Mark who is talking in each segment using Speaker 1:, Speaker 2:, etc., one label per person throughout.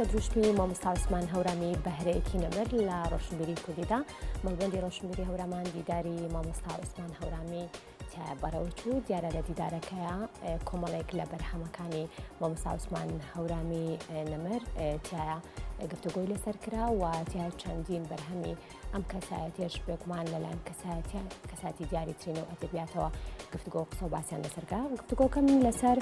Speaker 1: لە دروشمی مامۆستا عوسمان هەورامی بەهرەیەکی نەبەر لە ڕۆشنبیری کوردیدا مەڵبەندی ڕۆشنبیری هەورامان دیداری مامۆستا عوسمان هەورامی بەڕەوچوو دیارە لە دیدارەکەیە کۆمەڵێک لە بەرهەمەکانی مامۆستا عوسمان هەورامی نەمر تایە گفتوگۆی لەسەر کرا و تیا چەندین بەرهەمی ئەم کەسایەتیش بێگومان لەلایەن کەساتی دیاری ترینە و ئەدەبیاتەوە گفتوگۆ قسە و باسییان لەسەرکە گفتوگۆکەم لەسەر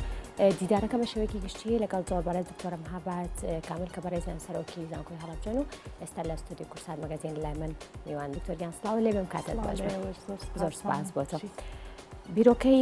Speaker 1: دیدارەکە بە شێوەیەکی گشتی لەگەڵ زۆربەرە دکتۆرە مەهاباد کامل کە بەڕێزیان سەرۆکی زانکۆی هەڵەبجەن و ئێستا لە ستودیۆ کورسات مەگەزین لای من میوان دکتۆریان سڵاو لێ بێم کاتت باش زۆر سپاس بۆتە. بیرۆکەی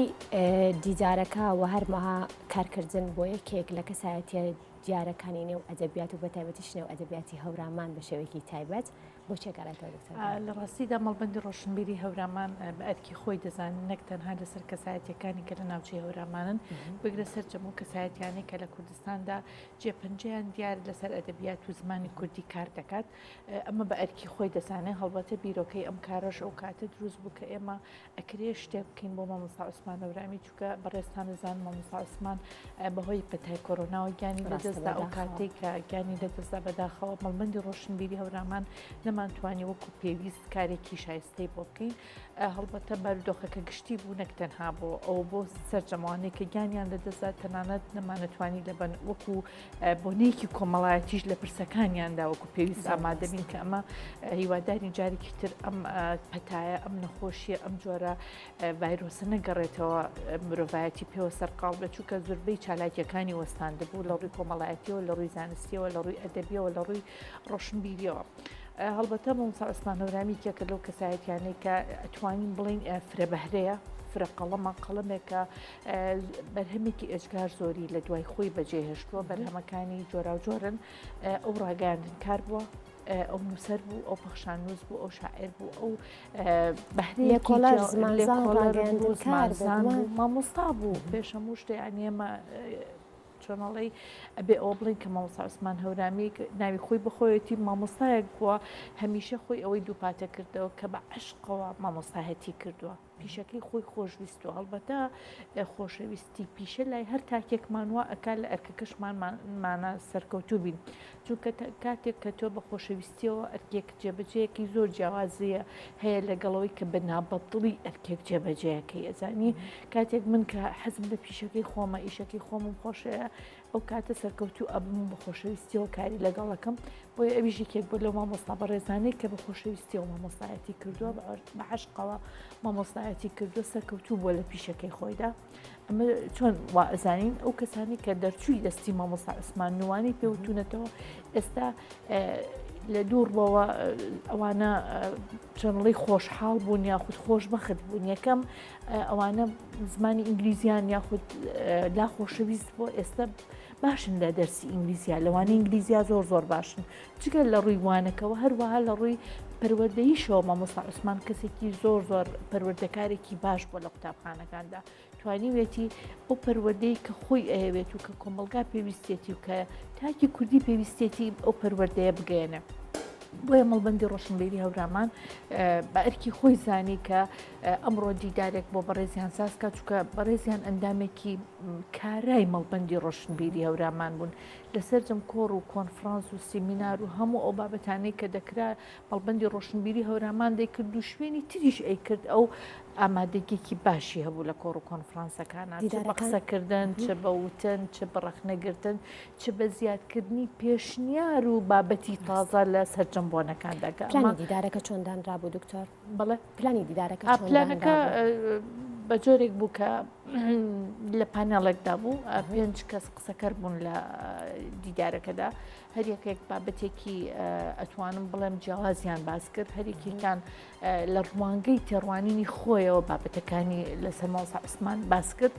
Speaker 1: دیدارەکە و هەرمەها کارکردن بۆ یەکێک لە کەسایەتیە دیارەکانی نێو ئەدەبیات و بەتایبەتیش نێو ئەدەبیاتی هەورامان بە شێوەیەکی تایبەت بۆ چێگەڕێتەوە دکتۆر؟
Speaker 2: لە ڕاستیدا مەڵبەندی ڕۆشنبیری هەورامان بە ئەرکی خۆی دەزانن نەک تەنها لەسەر کەسایەتیەکانی کە لە ناوچەی هەورامانن بگرە سەر جەموو کەسایەتیانی کە لە کوردستاندا جێپەنجەیان دیار لەسەر ئەدەبیات و زمانی کوردی کار دەکات ئەمە بە ئەرکی خۆی دەزانێت هەڵبەتە بیرۆکەی ئەم کارەش ئەو کاتە دروست بوو کە ئێمە ئەکرێ شتێک بکەین بۆ مامۆستا عوسمان هەورامی چونکە بەڕێستان دەزانن مامۆستا عوسمان بەهۆی پەتای کۆرۆناوە گیانی لەدەستدا ئەو کاتێک کە گیانی لەدەستدا بەداخەوە مەڵبەندی ڕۆشنبیری هەورامان نەمانتوانی وەکو پێویست کارێکی شایستەی بۆ بکەین هەڵبەتە بارودۆخەکە گشتی بوو نەک تەنها بۆ ئەو بۆ سەرجەماوانەی کە گیانیان لەدەستدا تەنانەت نەمانەتوانی لەبەن وەکو بۆنەیەکی کۆمەڵایەتیش لە پرسەکانیاندا وەکو پێویست ئامادەبین کە ئەمە هیواداری جارێکی تر ئەم پەتایە ئەم نەخۆشیە ئەم جۆرە ڤایرۆسە نەگەڕێتەوە مرۆڤایەتی پێوە سەرقاڵ بە چووکە زۆربەی چالاکیەکانی وەستاندەبوو لە ڕووی کۆمەڵایەتیەوە لە ڕووی زانستیەوە لە ڕووی ئەدەبیەوە لە ڕووی ڕۆشنبیریەوە. هەڵبەتە مامۆستا عوسمان هەورامی کێکە لەو کەسایەتیانەی کە ئەتوانین بڵین فرەبەهرەیە فرەقەڵەمە قەڵەمێکە بەرهەمێکی ئێجگار زۆری لە دوای خۆی بەجێهێشتووە بەرهەمەکانی جۆرا و جۆرن ئەو ڕاگەاندن کار بووە ئەو نووسەر بوو ئەو پەخشانووس بوو ئەو شاعر بوو ئەو بەهرەیەکۆلارزان بوو مامۆستا بوو پێش هەموو شتێ ئەنیێمە چۆنەڵی ئەبێ ئەوە بڵین کە مامۆستا عوسمان هەورامی ناوی خۆی بخۆیەتی مامۆستایەک بووە هەمیشە خۆی ئەوەی دووپاتە کردەوە کە بە عشقەوە مامۆستاهەتی کردووە پیشەکەی خۆی خۆشویستوە هەڵبەتە خۆشەویستی پیشە لای هەر تاکێکمان وە ئەکا لە ئەرکەکەشمانمانە سەرکەوتوو بین چونکە کاتێک کە تۆ بە خۆشەویستیەوە ئەرکێک جێبەجەیەکی زۆر جیاوازیە هەیە لەگەڵەوەی کە بە نابەتڵی ئەرکێک جێبەجەیەکەی ئەزانی کاتێک من کە حەزم لە پیشەکەی خۆمە ئیشەکەی خۆمم خۆشەیە ئەو کاتە سەرکەوتوو ئەبم بە خۆشەویستیەوە کاری لەگەڵەکەم بۆیە ئەویژی کێک بۆ لەو مامۆستا بەڕێزانەی کە بە خۆشەویستیەوە مامۆستایەتی کردووە بە عشقەوە مامۆستایەتی کردووە سەرکەوتوو بۆ لە پیشەکەی خۆیدا ئەمە چۆن وا ئەزانین ئەو کەسانی کە دەرچووی دەستی مامۆستا عوسمان نوانی پێوتونەتەوە ئێستا لە دووربەوە ئەوانە چۆنڵی خۆشحاڵ بوون یاخود خۆشبەخت بوون یەکەم ئەوانە زمانی ئینگلیزیان یاخود لا خۆشەویست بۆ ئێستا باشن لە دەرسی ئینگلیزیا لەوانە ئینگلیزیا زۆر باشن چگە لە ڕووی وانەکەەوە هەروەها لە ڕووی پەروەردەییشەوە مامۆستا عوسمان کەسێکی زۆر پەروەردەکارێکی باش بۆ لە قوتابخانەکاندا توانیوێتی ئەو پەروەردەی کە خۆی ئەهەوێت و کە کۆمەلگا پێویستێتی و کە تاکی کوردی پێویستێتی ئەو پەروەردەیە بگەێنە بۆیە مەڵبەندی ڕۆشنبیری هەورامان بە ئەرکی خۆی زانی کە ئەمڕۆ دیدارێک بۆ بەڕێزیان ساسکە چووکە بەڕێزیان ئەندامێکی کارای مەڵبەندی ڕۆشنبیری هەورامان بوون لەسەر جەمکۆڕ و کۆنفرانس و سیمینار و هەموو ئەو بابەتانەی کە دەکرا مەڵبەندی ڕۆشنبیری هەورامان دەیکرد و شوێنی تریش ئەیکرد ئەو ئامادەگێکی باشی هەبوو لە کۆڕ و کۆنفرانسەکانە چ بە قسەکردن چ بە وتن چ بە ڕەخنەگرتن چ بە زیادکردنی پێشنیار و بابەتی تازە لە سەرجەمبۆنەکان دەگا
Speaker 1: پلانی دیدارەکە چۆن دانرا بوو دکتۆر؟
Speaker 2: بەڵێ
Speaker 1: پلانی دیدارەکە
Speaker 2: پلانەکە بە جۆرێک بوو کە لە پانێڵێکدا بوو پێنج کەس قسەکەر بوون لە دیدارەکەدا هەریەکێک بابەتێکی ئەتوانم بڵێم جیاوازیان باس کرد هەریەکێکان لە ڕوانگەی تێڕوانینی خۆیەوە بابەتەکانی لەسەر مامۆستا عوسمان باس کرد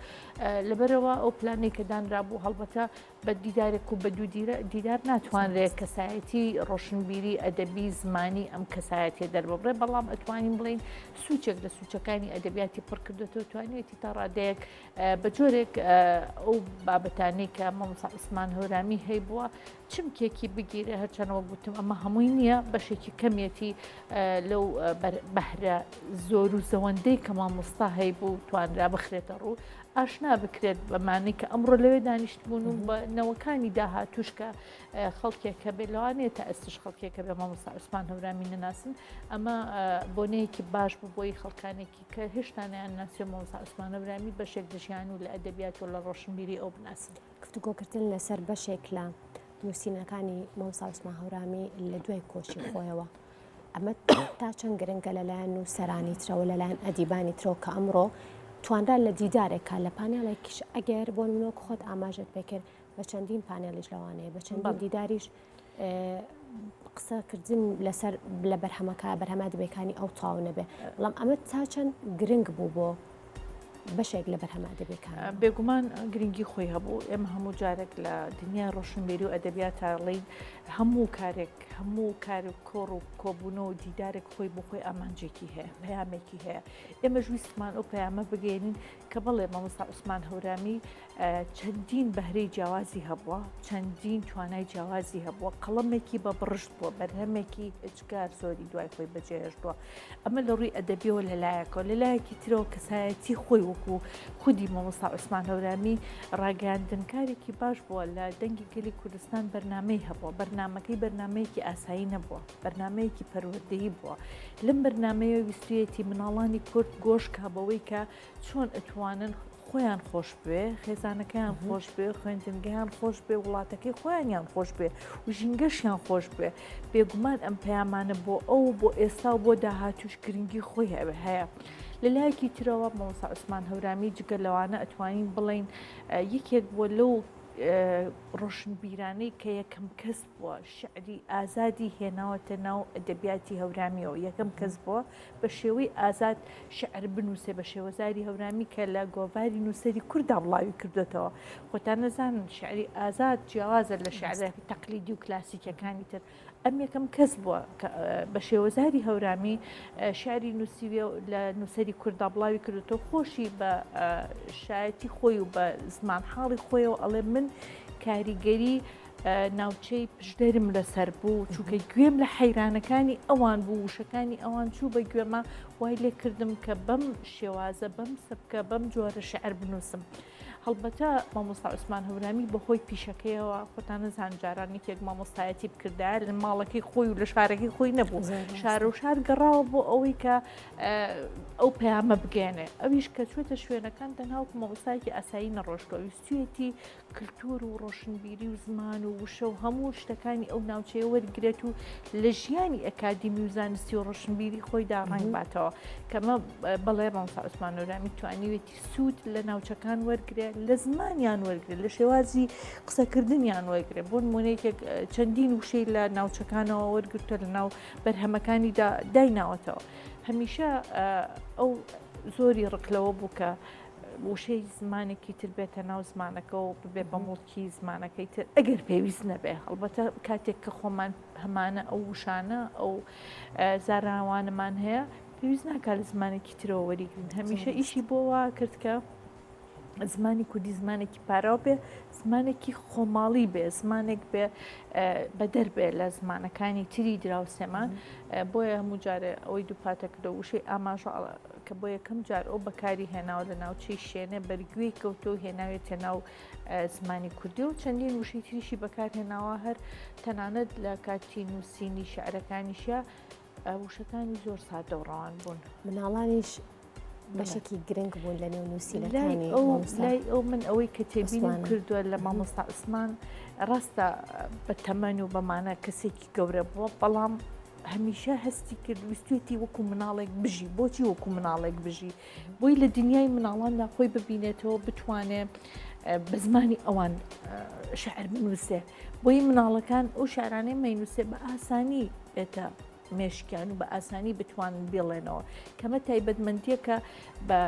Speaker 2: لەبەرەوە ئەو پلانێک کە دانرا بوو هەڵبەتە بە دیدارێک و بە دوو دیدار ناتوانرێت کەسایەتی ڕۆشنبیری ئەدەبی زمانی ئەم کەسایەتێ دەربڕێ بەڵام ئەتوانین بڵین سوچێک لە سوچەکانی ئەدەبیاتی پڕکردێتەوە توانێتی تا ڕادەیەک بە جۆرێک ئەو بابەتانەی کە مامۆستا عوسمان هەورامی هەیە بووە چمکێکی بگیرێ هەرچەنەوە گوتم ئەمە هەمووی نییە بەشێکی کەمێتی لەو بەهرە زۆر و زەوەندەی کە مامۆستا هەیە بوو توانرا بخرێتە ڕوو ئاشنا بکرێت بەمانەی کە ئەمڕۆ لەوێ دانیشتبوون و بە نەوەکانی داهاتوش کە خەڵکێکە بێ لەوانێت تا ئەستش خەڵکێکە بێ مامۆستا عوسمان هەورامی نەناسن ئەمە بۆنەیەکی باش بوو بۆی خەڵکانێکی کە هێشتا نیان ناسیۆ مامۆستا عوسمان هەورامی بەشێک دژیان و لە ئەدەبیات و لە ڕۆشنبیری ئەو بناسن.
Speaker 1: گفتوگۆکردن لەسەر بەشێک لە نووسینەکانی مامۆستا عوسمان هەورامی لە دوای کۆشی خۆیەوە ئەمە تا چەند گرنگە لەلایەن نووسەرانی ترەوە لەلایەن ئەدیبانی ترەوە کە ئەمڕۆ توانرا لە دیدارێکە لە پانێڵێکیش ئەگەر بۆ نمونەوە خۆت ئاماژت بکرد بە چەندین پانێڵیش لەوانەیە بە چەندین دیداریش قسەکردن لەسەر لە بەرهەمەکە بەرهەمە دەبێکانی ئەو تاو نەبێ بەڵام ئەمە تا چەند گرنگ بوو بۆ بەشێک لە بەرهەمە دەبێکان
Speaker 2: بێگومان گرنگی خۆی هەبوو ئێمە هەموو جارێک لە دنیای ڕۆشنبیری و ئەدەبیات تاڵین هەموو کار و کۆڕ و کۆبوونەوە و دیدارێک خۆی بۆ خۆی ئامانجێکی هەیە پەیامێکی هەیە ئێمە ویستمان ئەو پەیامە بگەێنین کە بەڵێ مامۆستا عوسمان هەورامی چەندین بەهرەی جیاوازی هەبووە چەندین توانای جیاوازی هەبووە قەڵەمێکی بە بڕشت بووە بەرهەمێکی ئەجگار زۆری دوای خۆی بەجێهێشتووە ئەمە لە ڕووی ئەدەبیەوە لەلایەکەوە لەلایەکی ترەوە کەسایەتی خۆی وەکو خودی مامۆستا عوسمان هەورامی ڕاگەاندنکارێکی باش بووە لە دەنگی گەلی کوردستان بەرنامەی هەبووە بەرنمەکەی بەرنمەیەکی ئاسایی نەبووە بەرنمەیەکی پەروەردەیی بووە لەم بەرنمەیە ویستویەتی مناڵانی کورد گۆشت بەوەی کە چۆن ئەتوانن خۆیان خۆش بێ خێزانەکەیان خۆش بێ خوێندنگەیان خۆش بێ وڵاتەکەی خۆیانیان خۆش بێ و ژینگەشیان خۆش بێ بێگومان ئەم پەیامانە بۆ ئەو بۆ ئێستا و بۆ داهاتوش گرنگی خۆی هەیە. لەلایەکی ترەوە مامۆستا عوسمان هەورامی جگە لەوانە ئەتوانین بڵین یەکێک بۆ لەو ڕۆشنبیرانەی کە یەکەم کەس بووە شعری ئازادی هێناوەتە ناو ئەدەبیاتی هەورامیەوە یەکەم کەس بووە بە شێوەی ئازاد شعر بنووسێ بە شێوەزاری هەورامی کە لە گۆڤاری نووسەری کووردا بڵاوی کردوێتەوە خۆتان نەزانن شعری ئازاد جیاوازە لە شعرێکی تەقلیدی و کلاسیکەکانی تر ئەم یەکەم کەس بووە بە شێوەزاری هەورامی شعری نووسیوێ لە نووسەری کووردا بڵاوی کردوێتەوە خۆشی بە شایەتی خۆی و بە زمان حاڵی خۆیەوە ئەڵێ من کاریگەری ناوچەی پشدەرم لەسەر بوو چونکە گوێم لە حەیرانەکانی ئەوان بوو وشەکانی ئەوان چوو بە گوێمە وای لێ کردم کە بەم شێوازە بەم سەبکە بەم جۆرە شعر بنووسم. هەڵبەتە مامۆستا عوسمان هەورامی بەهۆی پیشەکەیەوە خۆتان نەزان جارانێکێک مامۆستایەتی بکردایە لە ماڵەکەی خۆی و لە شارەکەی خۆی نەبوو شار و شار گەڕاوە بۆ ئەوەی کە ئەو پەیامە بگەێنێ ئەویش کە چوێتە شوێنەکان تەنهاوکو مامۆستایەکی ئاسایی نەڕۆشتەوە ویستویەتی کللتور و ڕۆشنبیری و زمان و وشە و هەموو شتەکانی ئەو ناوچەیە وەرگرێت و لە ژیانی ئەکادیمی و زانستی و ڕۆشنبیری خۆیدا ڕنگ باتەوە کەمە بەڵێ مامۆستا عوسمان هەورامی توانیوێتی سوود لە ناوچەکان وەرگرێت لە زمانیان وەرگێت لە شێوازی قسەکردنیان وەرگێت بۆ نمونەیەکێک چەندین وشەی لە ناوچەکانەوە وەرگرتە لە ناو بەرهەمەکانیدا دایناوەتەوە هەمیشە ئەو زۆری ڕقلەوە بوو کە وشەی زمانێکی تر بێتە ناو زمانەکە و ببێ بە مڵکی زمانەکەی تر ئەگەر پێویست نەبێ هەڵبەتە کاتێک کە خۆمان هەمانە ئەو وشانە ئەو زاراوانەمان هەیە پێویست ناکات لە زمانێکی ترەوە وەریگرن هەمیشە ئیشی بۆ کرد کە زمانی کوردی زمانێکی پاراو بێ زمانێکی خۆماڵی بێ زمانێک بێ بەدەربێ لە زمانەکانی تری دراوسێمان بۆیە هەموو جارێ ئەوەی دووپاتەکردە وشەی ئاماژە کە بۆ یەکەم جار ئەو بەکاری هێناوە لە ناوچەی شوێنێ بەرگوێی کەوتۆ هێناوێتە ناو زمانی کوردی و چەندین وشەی تریشی بەکار هێناوە هەر تەنانەت لە کاتی نووسینی شعرەکانیشە وشەکانی زۆر سادە و ڕەوان بوون
Speaker 1: مناڵانیش بەشێکی گرنگ بوون لە نێو نووسینەکانی
Speaker 2: لای ئەو من ئەوەی کە تێبینم کردووە لە مامۆستا عوسمان ڕاستە بە تەمەن و بەمانە کەسێکی گەورە بووە بەڵام هەمیشە هەستی کرد ویستوێتی وەکو مناڵێک بژی بۆچی وەکو مناڵێک بژی بۆی لە دنیای مناڵاندا خۆی ببینێتەوە بتوانێت بە زمانی ئەوان شعر بنووسێ بۆی مناڵەکان ئەو شعرانەی مەینووسێ بە ئاسانی بێتە مێشکیان و بە ئاسانی بتوانن بێڵێنەوە کەمە تایبەتمەندیەکە بە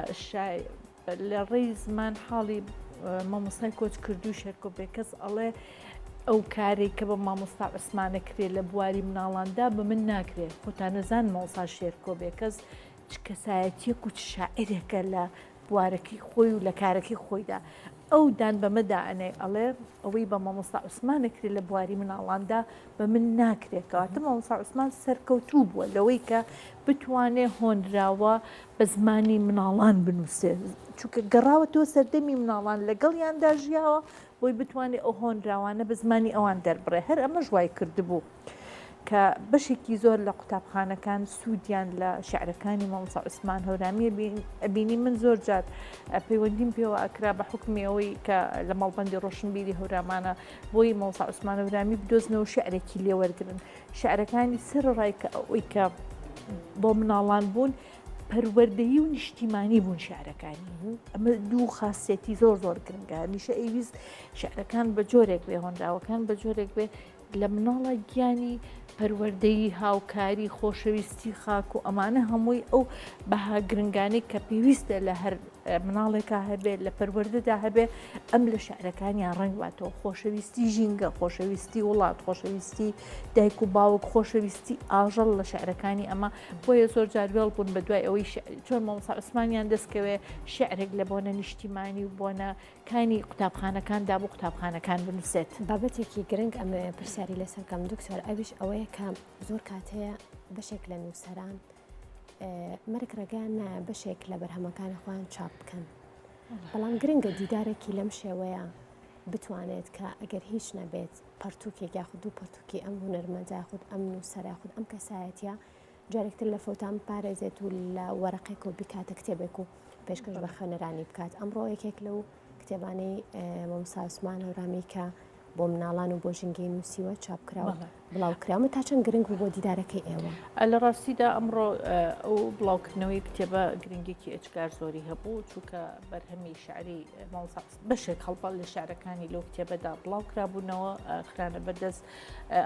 Speaker 2: لە ڕێی زمان حاڵی مامۆستای کۆچ کردو شێرکۆ بێ کەس ئەڵێ ئەو کارێک کە بە مامۆستا عوسمانە کرێت لە بواری مناڵاندا بە من ناکرێت خۆتان نەزان مامۆستا شێرکۆ بێ کەس کەسایەتیەک و شاعرێکە لە بوارەکەی خۆی و لە کارەکەی خۆیدا ئەو دان بەمەدا ئەنێ ئەڵێ ئەوەی بە مامۆستا عوسمانەکرێت لە بواری مناڵاندا بە من ناکرێتەوەتە مامۆستا عوسمان سەرکەوتوو بووە لەوەی کە بتوانێت هۆنراوە بە زمانی مناڵان بنووسێ چونکە گەڕاوەتەوە سەردەمی مناڵان لەگەڵیاندا ژیاوە بۆی بتوانێت ئەو هۆنراوانە بە زمانی ئەوان دەربڕێ هەر ئەمە ژوای کردبوو کە بەشێکی زۆر لە قوتابخانەکان سوودیان لە شعرەکانی مامۆستا عوسمان هەورامی ئەبینی من زۆر جار پەیوەندیم پێوە ئەکرا بە حکمی ئەوەی کە لە ماڵبەندی ڕۆشنبیری هەورامانە بۆی مامۆستا عوسمان هەورامی بدۆزنەوە شعرێکی لێوەرگرن شعرەکانی سەرڕای کە ئەوەی کە بۆ مناڵان بوون پەروەردەیی و نیشتیمانی بوون شعرەکانی ئەمە دوو خاصێتی زۆر زۆر گرنگە هەمیشە ئەیویست شعرەکان بە جۆرێک بێ هۆنراوەکان بە جۆرێک بێ لە مناڵە گیانی پەروەردەیی هاوکاری خۆشەویستی خاک و ئەمانە هەمووی ئەو بەها گرنگانەی کە پێویستە لە هەر مناڵێکا هەبێت لە پەروەردەدا هەبێ ئەم لە شعرەکانیان ڕنگواتەوە خۆشەویستی ژینگە خۆشەویستی وڵات خۆشەویستی دایک و باوک خۆشەویستی ئاژەڵ لە شعرەکانی ئەمە بۆیە زۆر جاروێڵ بوون بە دوای ئەوەی چۆن مامۆستا عوسمانیان دەستکەوێ شعرێک لە بۆنە نیشتیمانی و بۆنە کانی قوتابخانەکاندا بۆ قوتابخانەکان بنووسێت
Speaker 1: بابەتێکی گرنگ ئەمە پرسیاری لەسەرکەم دکتۆر ئەویش ئەوەیە کە زۆر کاتەیە بەشێک لە نووسەران مەرگ ڕێگەیان نایە بەشێک لە بەرهەمەکانی خۆیان چاپ بکەن بەڵام گرنگە دیدارێکی لەم شێوەیە بتوانێت کە ئەگەر هیچ نەبێت پەرتووکێک یاخود دوو پەرتووکی ئەم هونەرمەندا یاخود ئەم نووسەر یاخود ئەم کەسایەتیە جارێکتر لە فەوتان پارێزێت و لە وەرەقێک و بکاتە کتێبێک و پێشکەش بە خوێنەرانی بکات ئەمڕۆ یەکێک لەو کتێبانەی مامۆستا عوسمان هەورامی کە بۆ مناڵان و بۆ ژینگەی نووسیوە چاپکراوە بڵاوکراوە تا چەند گرنگ بوو بۆ دیدارەکەی ئێوە
Speaker 2: لە ڕاستیدا ئەمڕۆ ئەو بڵاوکردنەوەی کتێبە گرنگێکی ئەچکار زۆری هەبوو چووکە بەرهەمی شعری بەشێک هەڵبە لە شعرەکانی لەو کتێبەدا بڵاوکرابوونەوە خرانە بەدەست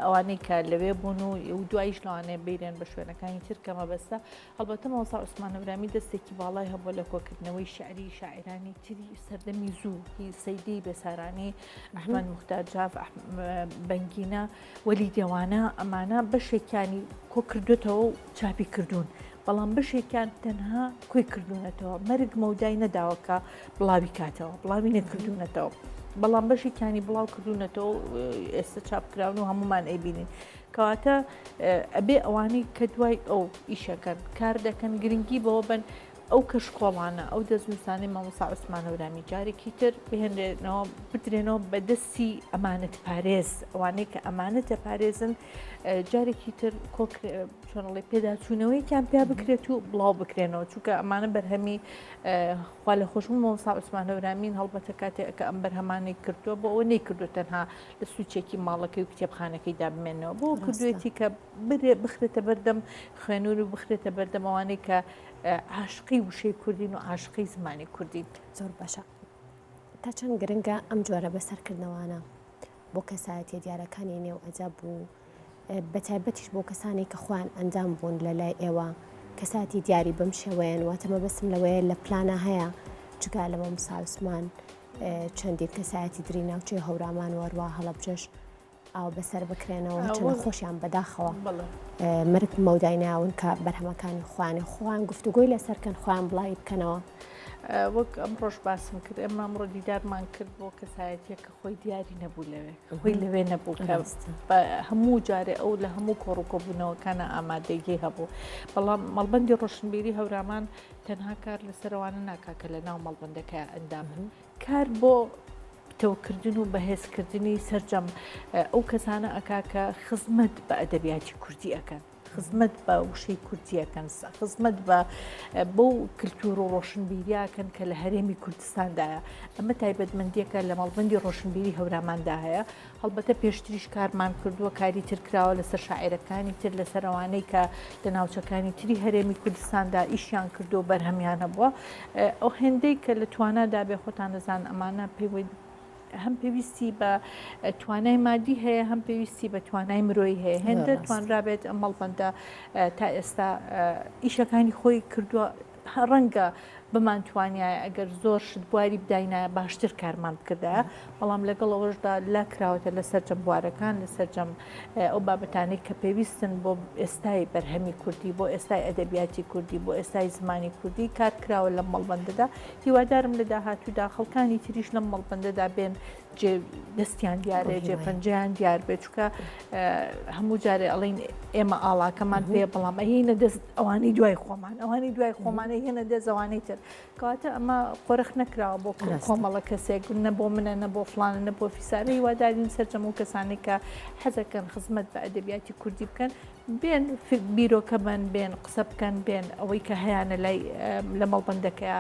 Speaker 2: ئەوانەی کە لەوێ بوون و دوایش لەوانەیە بیرێن بە شوێنەکانی ترکەمە بەستە هەڵبەتە مامۆستا عوسمان هەورامی دەستێکی باڵای هەبووە لە کۆکردنەوەی شعری شاعرانی تری سەردەمی زوو هی سەیدی بێسارانی ئەحمەد موختار جاف بەنگینە وەلی دێوانە ئەمانە بەشێکانی کۆ کردوێتەوە و چاپی کردوون بەڵام بەشێکیان تەنها کۆی کردوونەتەوە مەرگ مەودای نەداوەکە بڵاوی کاتەوە بڵاوی نەکردوونەتەوە بەڵام بەشێکانی بڵاو کردوونەتەوە ئێستا چاپکراون و هەمومان ئەیبینین کەواتە ئەبێ ئەوانەی کە دوای ئەو ئیشەکەن کار دەکەن گرنگی بەوە بن ئەو کەشکۆڵانە ئەو دەستنووسانەی مامۆستا عوسمان هەورامی جارێکی تر بهێنرێنەوە بدرێنەوە بە دەستی ئەمانەت پارێز ئەوانەی کە ئەمانەتە پارێزن جارێکی تر چۆنڵێ پێداچوونەوەیکیان پیا بکرێت و بڵاو بکرێنەوە چونکە ئەمانە بەرهەمی خوا لە خۆشبوون مامۆستا عوسمان هەورامین هەڵبەتە کاتێک کە ئەم بەرهەمانەی کردووە بۆ ئەوە نەیکردو تەنها لە سوچێکی ماڵەکەی و کتێبخانەکەی دابمێنەوە بۆ کردوێتی کە بخرێتە بەردەم خوێنور و بخرێتە بەردەمەوانەی کە عاشقی وشەی کوردین و عاشقی زمانی کوردین
Speaker 1: زۆر باشە تا چەند گرنگە ئەم جۆرە بەسەرکردنەوەانە بۆ کەسایەتیە دیارەکانی نێو ئەجاب بوو بەتایبەتیش بۆ کەسانی کە خۆیان ئەندام بوون لە لای ئێوە کەساتی دیاری بەم شێوەیەن واتەمە بەسم لەوەیە لە پلانە هەیە جگا لە مامۆستا عوسمان چەندین کەسایەتی دری ناوچەی هەورامان وەروە هەڵەبجەش ئاو بەسەر بکرێنەوە چەند خۆشیان بەداخەوە مرگ مەودای ناون کە بەرهەمەکانی خوانێ خۆیان گفتوگۆی لەسەرکەن خۆیان بڵاوی بکەنەوە
Speaker 2: وەک ئەم ڕۆژ باسم کرد ئێمە ئەمڕۆ دیدارمان کرد بۆ کەسایەتیە کە خۆی دیاری نەبوو لەوێ خۆی لەوێ نەبوو کە هەموو جارێ ئەو لە هەموو کۆڕووکۆبوونەوەکانە ئامادەگی هەبوو بەڵام مەڵبەندی ڕۆشنبیری هەورامان تەنها کار لەسەرەوانە ناکاکە لە ناو مەڵبەندەکە ئەندام کار بۆ تەوکردن و بەهێزکردنی سەرجەم ئەو کەسانە ئەکاکە خزمەت بە ئەدەبیاتی کوردی ئەەکەن خزمەت بە وشەی کوردیەکەن خزمەت بە بۆ کللتور و ڕۆشنبیریاکەن کە لە هەرێمی کوردستاندایە ئەمە تایبەتمەندیەکە لە مەڵبەندی ڕۆشنبیری هەوراماندا هەیە هەڵبەتە پێشتریش کارمان کردووە کاری ترکراوە لەسەر شاعیرەکانی تر لەسەر ئەوانەی کە لە ناوچەکانی تری هەرێمی کوردستاندا ئیشیان کردو و بەرهەمیان هەبووە ئەو هێندەی کە لە توانادا بێ خۆتان دەزان ئەمانە پێی هەم پێویستی بە توانای مادی هەیە هەم پێویستی بە توانای مرۆی هەیە هێندە توانرابێت ئەم مەڵبەندە تا ئێستا ئیشەکانی خۆی کردووە ڕەنگە بمانتوانایە ئەگەر زۆر شت بواری بداینایە باشتر کارمان بکردایە بەڵام لەگەڵ ئەوەشدا لا کراوەتە لە سەرجەم بوارەکان لە سەرجەم ئەو بابەتانەی کە پێویستن بۆ ئێستای بەرهەمی کوردی بۆ ئێستای ئەدەبیاتی کوردی بۆ ئێستای زمانی کوردی کار کراوە لە مەڵبەندەدا هیوادارم لە داهاتوودا خەڵکانی تریش لەم مەڵبەندەدا بێن دەستیان دیارێ جێپەنجیان دیار بێت چکە هەموو جارێ ئەڵین ئێمە ئاڵاکەمان پێ بەڵام هینە دەست ئەوانەی دوای خۆمان ئەوانی دوای خۆمانە هێنە دەست ئەوانەی تر کەواتە ئەمە قۆرخ نەکراوە بۆ کۆمەڵە کەسێک نە بۆ منە نە بۆ فڵانە نە بۆ فیسانە هیوادارین سەرجەم و کەسانی کە حەزەکەن خزمەت بە ئەدەبیاتی کوردی بکەن بێن بیرۆکە بن بێن قسە بکەن بێن ئەوەی کە هەیەە لای لە مەڵبەندەکەیە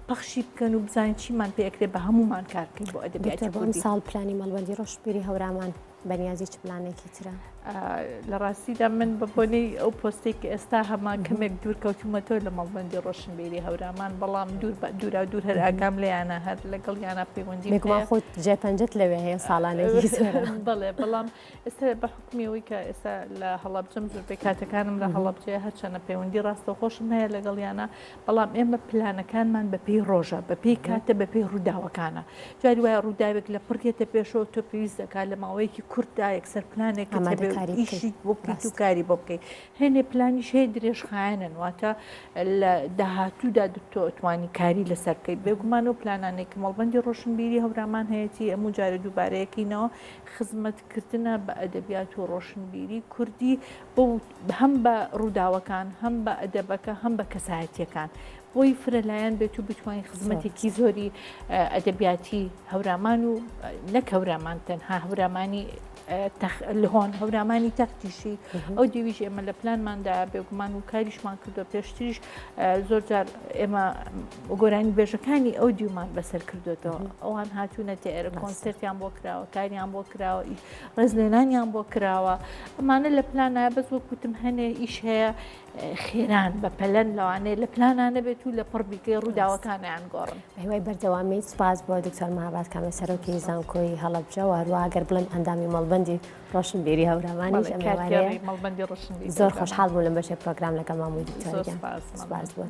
Speaker 2: پەخشی بکەن و بزانین چیمان پێکرێ بە هەمومان کارکەین بۆ ئەدەبیاتی کوردی.
Speaker 1: ساڵ پلانی مەڵبەندی ڕۆژبیری هەورامان بەنیازی چ پلانێکی ترە؟
Speaker 2: لە ڕاستیدا من بەبوونی ئەو پۆستێکی ئێستا هەمان کەمێک دوور کەوتومەتەوە لە مەڵبەندی ڕۆشنبیری هەورامان بەڵام دوورا دوور هەر ئاگام لێیانە هەر لەگەڵ یانە پەیوەندی
Speaker 1: خۆت جێپەنجت لەوێ هەیە ساڵانێکی
Speaker 2: بڵێ بەڵام ئێستا بە حکمیەوەی کە ئێستا لە هەڵەبجەم زۆربەی کاتەکانم لە هەڵەبجەیە هەرچەنە پەیوەندی ڕاستە خۆشم هەیە لەگەڵ یانە بەڵام ئێمە پلانەکانمان بەپێی ڕۆژە بەپێی کاتە بەپێی ڕووداوەکانە جاری وایە ڕووداوێک لە پڕێتە پێشەوە تۆ پێویست دەکات لە ماوەیەکی کورتدا یەکسەر پلانێک ئیشی بۆ بکەیت و کاری بۆ بکەیت هێنێ پلانیش هەیە درێژخایەنن واتە لە داهاتوودا تۆ ئەتوانی کاری لەسەر بکەیت بێگومان و پلانانێکی مەڵبەندی ڕۆشنبیری هەورامان هەیەی ئەموو جارە دووبارەیەکینەوە خزمەتکردنە بە ئەدەبیات و ڕۆشنبیری کوردی بۆ هەم بە ڕووداوەکان هەم بە ئەدەبەکە هەم بە کەسایەتیەکان بۆی فرەلایەن بێت و بتوانین خزمەتێکی زۆری ئەدەبیاتی هەورامان و نەک هەورامان تەنها هەورامانی لەهۆن هەورامانی تەختیشی ئەو دیویژ ئێمە لە پلانماندا بێگومان و کاریشمان کردو پێشتریش زۆر جار ئێمە گۆرانی بێژەکانی ئەو دیومان بەسەر کردوێتەوە ئەوان هاتوونەتە ئێرە کۆنسرتیان بۆ کراوە کاریان بۆ کراوە ڕێزلێنانیان بۆ کراوە ئەمانە لە پلانە بەس وەکوتم هەنێ ئیش هەیە خێران بە پەلەن لەوانەیە لە پلانانە بێت و لە پڕبیکەی ڕووداوەکانیان گۆڕن
Speaker 1: هیوای بەردەوامی سپاس بۆ دکتۆر مەهاباد کامە سەرۆکی زانکۆی هەڵەبجە و هەروە ئەگەر بڵێن ئەندامی مەڵبەندی ڕۆشنبیری هەورامانیش
Speaker 2: مەڵبەندی ڕۆشنبیری
Speaker 1: زۆر خۆشحاڵ بوو لەم بەشێ پرۆگرام لەگەڵ مامۆی دکتۆر سپاس بۆ